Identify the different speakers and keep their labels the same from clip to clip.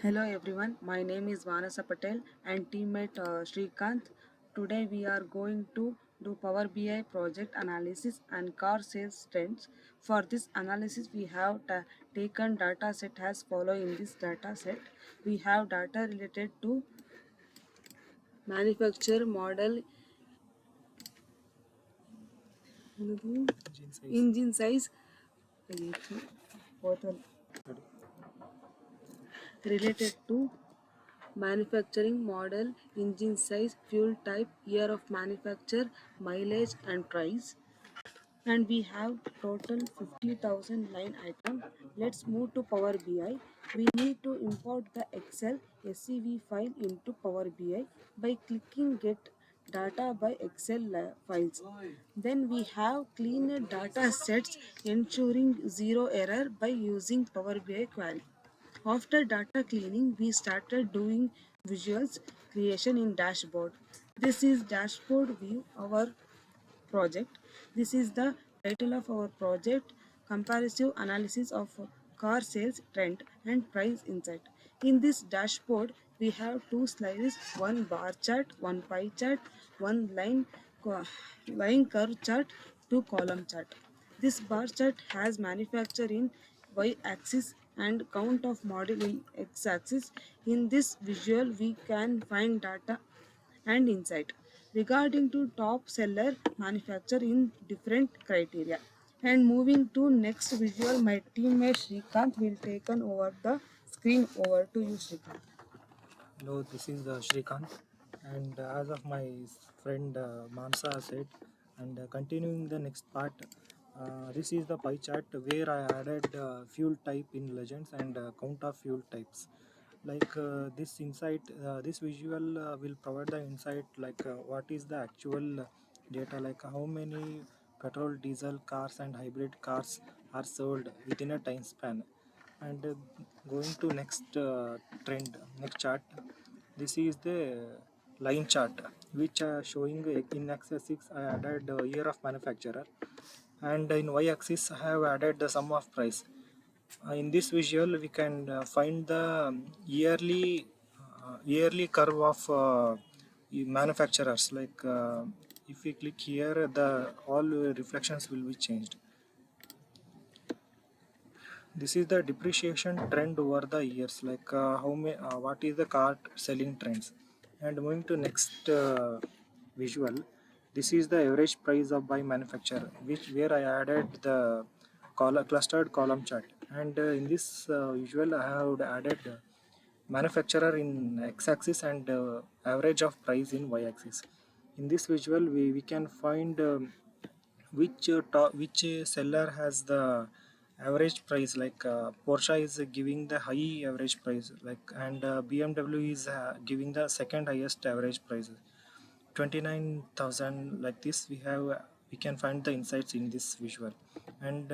Speaker 1: Hello everyone, my name is Vanasa Patel and teammate Srikanth. Today we are going to do Power BI project analysis and car sales trends. For this analysis we have taken data set as follow in this data set. We have data related to manufacturer model, engine size, related to manufacturing model, engine size, fuel type, year of manufacture, mileage and price. And we have total 50,000 line item. Let's move to Power BI. We need to import the Excel SCV file into Power BI by clicking get data by Excel files. Then we have cleaned data sets ensuring zero error by using Power BI query. After data cleaning, we started doing visuals creation in dashboard. This is dashboard view our project. This is the title of our project, comparative analysis of car sales trend and price insight. In this dashboard, we have two slides, one bar chart, one pie chart, one line curve chart, two column chart. This bar chart has manufacture in y-axis and count of model in x-axis. In this visual, we can find data and insight regarding to top seller manufacturer in different criteria. And moving to next visual, my teammate Srikanth will take on over the screen. Over to you, Srikanth.
Speaker 2: Hello, this is Srikanth, and as of my friend Mansa said, and continuing the next part, this is the pie chart where I added fuel type in legends and count of fuel types. Like this insight, this visual will provide the insight like what is the actual data, like how many petrol, diesel cars and hybrid cars are sold within a time span. And going to next trend, next chart, this is the line chart which showing in axis 6 I added year of manufacturer, and in y axis I have added the sum of price. In this visual we can find the yearly curve of manufacturers, like if we click here the all reflections will be changed. This is the depreciation trend over the years, like what is the car selling trends. And moving to next visual, this is the average price of by manufacturer, which where I added the clustered column chart. And in this visual, I have added manufacturer in x-axis and average of price in y-axis. In this visual, we can find which seller has the average price, like Porsche is giving the high average price, like, and BMW is giving the second highest average price, 29,000. Like this we can find the insights in this visual. And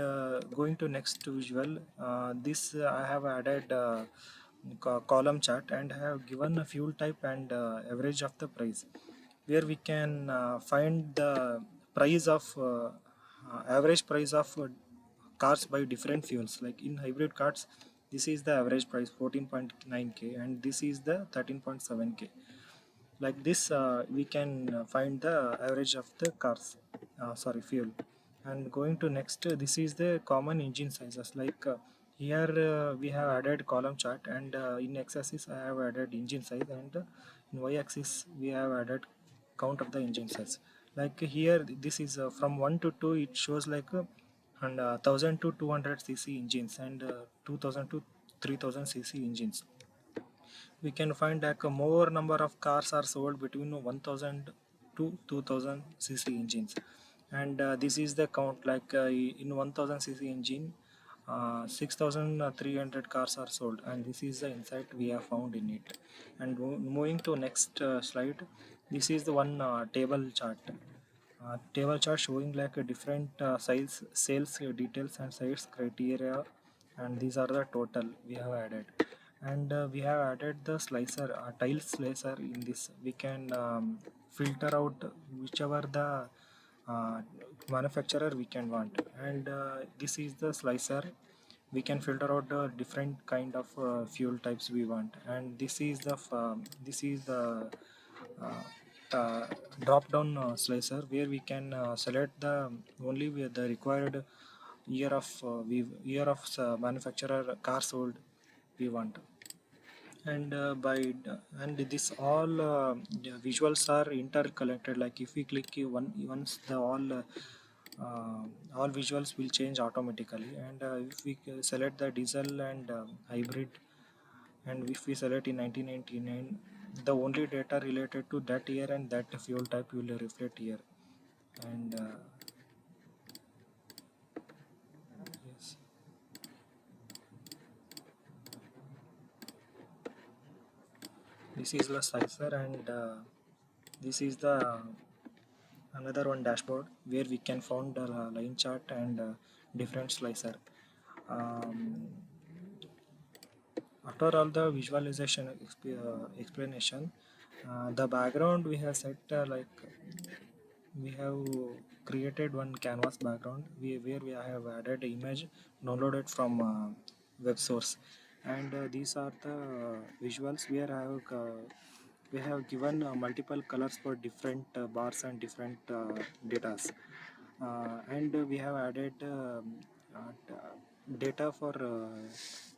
Speaker 2: going to next visual, this I have added column chart and have given a fuel type and average of the price, where we can find the price of average price of cars by different fuels. Like in hybrid cars, this is the average price 14.9k and this is the 13.7k. Like this we can find the average of the cars, sorry, fuel. And going to next, this is the common engine sizes, like here we have added column chart, and in x-axis I have added engine size, and in y-axis we have added count of the engine size. Like here this is from 1 to 2, it shows like 1000 to 200 cc engines, and 2000 to 3000 cc engines. We can find like a more number of cars are sold between 1000 to 2000 cc engines. And this is the count, like in 1000 cc engine 6300 cars are sold, and this is the insight we have found in it. And moving to next slide, this is the one table chart showing like a different size sales details and sales criteria, and these are the total we have added. And we have added the slicer, tile slicer. In this we can filter out whichever the manufacturer we can want. And this is the slicer we can filter out the different kind of fuel types we want, and this is the uh, drop down slicer where we can select the only with the required year of manufacturer car sold we want. And and this all the visuals are interconnected. Like if we click once, the uh, all visuals will change automatically. And if we select the diesel and hybrid, and if we select in 1999, the only data related to that year and that fuel type will reflect here. And yes, this is the slicer, and this is the another one dashboard where we can found the line chart and different slicer. um, After all the visualization explanation, the background we have set we have created one canvas background where we have added image downloaded from web source. And these are the visuals where we have given multiple colors for different bars and different datas. And we have added data for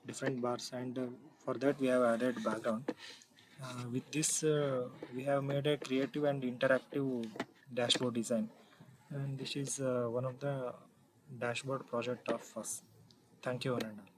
Speaker 2: different bars, and for that we have added background. With this, we have made a creative and interactive dashboard design, and this is one of the dashboard project of us. Thank you, Ananda.